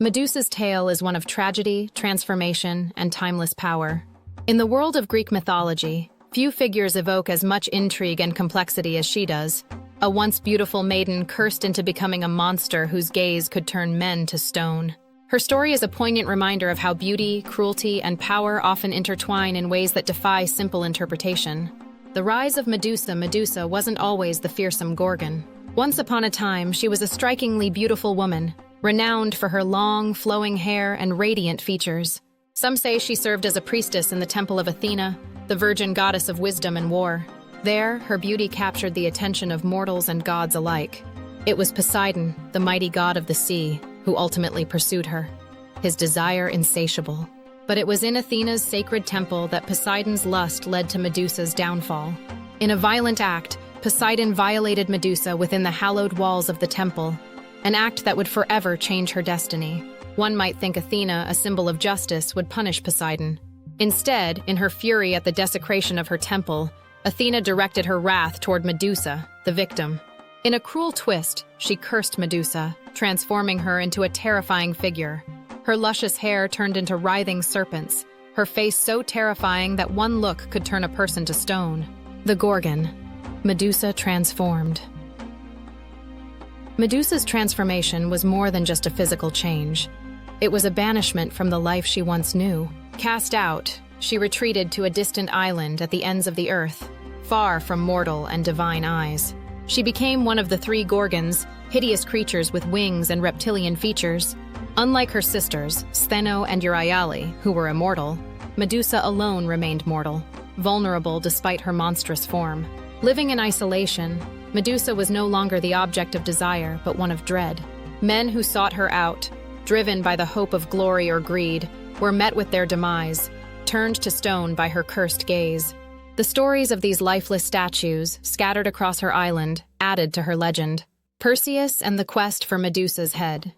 Medusa's tale is one of tragedy, transformation, and timeless power. In the world of Greek mythology, few figures evoke as much intrigue and complexity as she does. A once beautiful maiden cursed into becoming a monster whose gaze could turn men to stone. Her story is a poignant reminder of how beauty, cruelty, and power often intertwine in ways that defy simple interpretation. The rise of Medusa wasn't always the fearsome Gorgon. Once upon a time, she was a strikingly beautiful woman, renowned for her long, flowing hair and radiant features. Some say she served as a priestess in the temple of Athena, the virgin goddess of wisdom and war. There, her beauty captured the attention of mortals and gods alike. It was Poseidon, the mighty god of the sea, who ultimately pursued her, his desire insatiable. But it was in Athena's sacred temple that Poseidon's lust led to Medusa's downfall. In a violent act, Poseidon violated Medusa within the hallowed walls of the temple, an act that would forever change her destiny. One might think Athena, a symbol of justice, would punish Poseidon. Instead, in her fury at the desecration of her temple, Athena directed her wrath toward Medusa, the victim. In a cruel twist, she cursed Medusa, transforming her into a terrifying figure. Her luscious hair turned into writhing serpents, her face so terrifying that one look could turn a person to stone. The Gorgon. Medusa transformed. Medusa's transformation was more than just a physical change. It was a banishment from the life she once knew. Cast out, she retreated to a distant island at the ends of the earth, far from mortal and divine eyes. She became one of the three Gorgons, hideous creatures with wings and reptilian features. Unlike her sisters, Stheno and Euryale, who were immortal, Medusa alone remained mortal, vulnerable despite her monstrous form. Living in isolation, Medusa was no longer the object of desire, but one of dread. Men who sought her out, driven by the hope of glory or greed, were met with their demise, turned to stone by her cursed gaze. The stories of these lifeless statues, scattered across her island, added to her legend. Perseus and the quest for Medusa's head.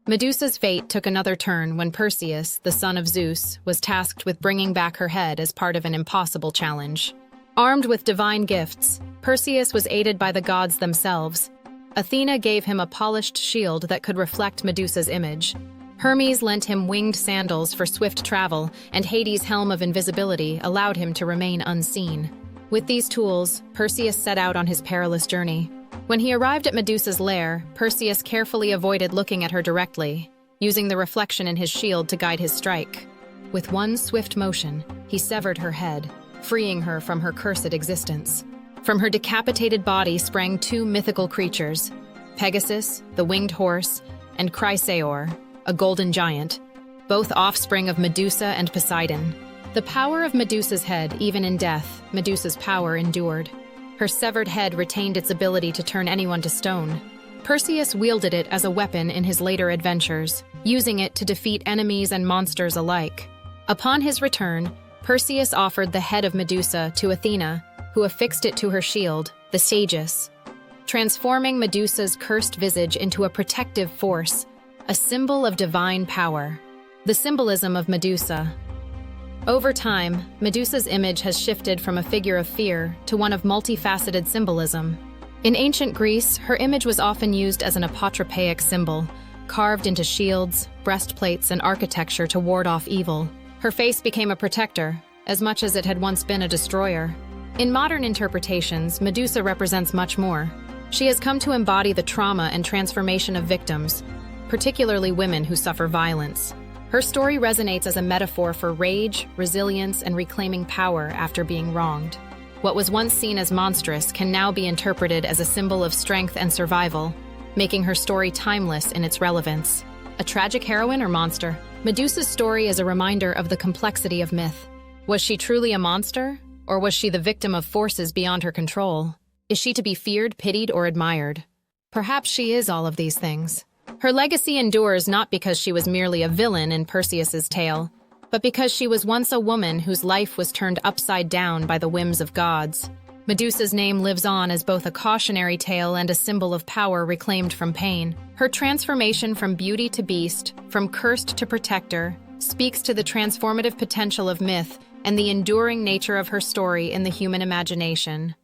Medusa's fate took another turn when Perseus, the son of Zeus, was tasked with bringing back her head as part of an impossible challenge. Armed with divine gifts, Perseus was aided by the gods themselves. Athena gave him a polished shield that could reflect Medusa's image. Hermes lent him winged sandals for swift travel, and Hades' helm of invisibility allowed him to remain unseen. With these tools, Perseus set out on his perilous journey. When he arrived at Medusa's lair, Perseus carefully avoided looking at her directly, using the reflection in his shield to guide his strike. With one swift motion, he severed her head, freeing her from her cursed existence. From her decapitated body sprang two mythical creatures, Pegasus, the winged horse, and Chrysaor, a golden giant, both offspring of Medusa and Poseidon. The power of Medusa's head, even in death, Medusa's power endured. Her severed head retained its ability to turn anyone to stone. Perseus wielded it as a weapon in his later adventures, using it to defeat enemies and monsters alike. Upon his return, Perseus offered the head of Medusa to Athena, who affixed it to her shield, the Sagus, transforming Medusa's cursed visage into a protective force, a symbol of divine power. The symbolism of Medusa. Over time, Medusa's image has shifted from a figure of fear to one of multifaceted symbolism. In ancient Greece, her image was often used as an apotropaic symbol, carved into shields, breastplates, and architecture to ward off evil. Her face became a protector, as much as it had once been a destroyer. In modern interpretations, Medusa represents much more. She has come to embody the trauma and transformation of victims, particularly women who suffer violence. Her story resonates as a metaphor for rage, resilience, and reclaiming power after being wronged. What was once seen as monstrous can now be interpreted as a symbol of strength and survival, making her story timeless in its relevance. A tragic heroine or monster? Medusa's story is a reminder of the complexity of myth. Was she truly a monster? Or was she the victim of forces beyond her control? Is she to be feared, pitied, or admired? Perhaps she is all of these things. Her legacy endures not because she was merely a villain in Perseus's tale, but because she was once a woman whose life was turned upside down by the whims of gods. Medusa's name lives on as both a cautionary tale and a symbol of power reclaimed from pain. Her transformation from beauty to beast, from cursed to protector, speaks to the transformative potential of myth and the enduring nature of her story in the human imagination.